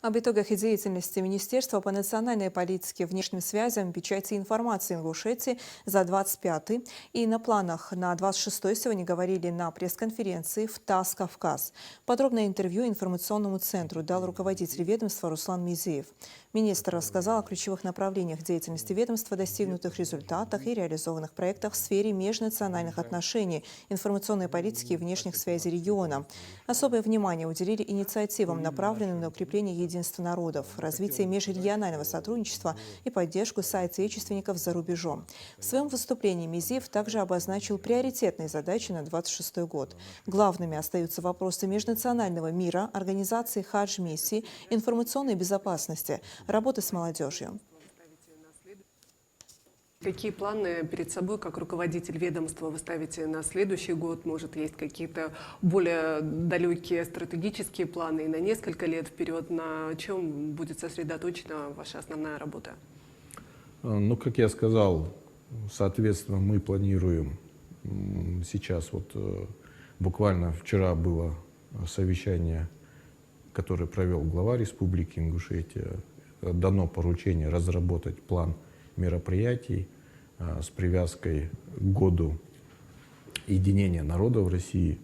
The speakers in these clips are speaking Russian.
Об итогах и деятельности Министерства по национальной политике, внешним связям, печати и информации Ингушетии за 25-й и на планах на 26-й сегодня говорили на пресс-конференции в ТАСС «Кавказ». Подробное интервью информационному центру дал руководитель ведомства Руслан Мизеев. Министр рассказал о ключевых направлениях деятельности ведомства, достигнутых результатах и реализованных проектах в сфере межнациональных отношений, информационной политики и внешних связей региона. Особое внимание уделили инициативам, направленным на укрепление единства народов, развитие межрегионального сотрудничества и поддержку соотечественников за рубежом. В своем выступлении Мизеев также обозначил приоритетные задачи на 26 год. Главными остаются вопросы межнационального мира, организации хадж-миссии, информационной безопасности, работы с молодежью. Какие планы перед собой, как руководитель ведомства, вы ставите на следующий год? Может, есть какие-то более далекие стратегические планы и на несколько лет вперед? На чем будет сосредоточена ваша основная работа? Ну, как я сказал, соответственно, мы планируем сейчас, буквально вчера было совещание, которое провел глава Республики Ингушетия. Дано поручение разработать план мероприятий с привязкой к году единения народа в России.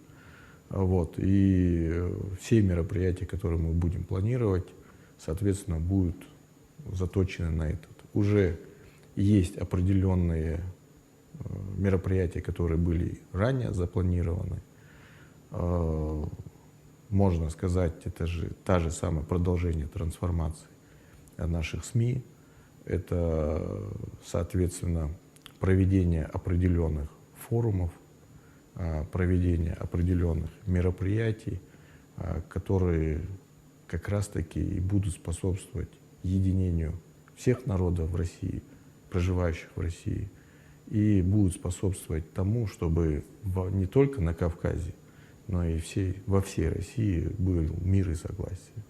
И все мероприятия, которые мы будем планировать, соответственно, будут заточены на этот. Уже есть определенные мероприятия, которые были ранее запланированы. Можно сказать, это же та же самое продолжение трансформации наших СМИ. Это, соответственно, проведение определенных форумов, проведение определенных мероприятий, которые как раз-таки и будут способствовать единению всех народов в России, проживающих в России, и будут способствовать тому, чтобы не только на Кавказе, но и во всей России был мир и согласие.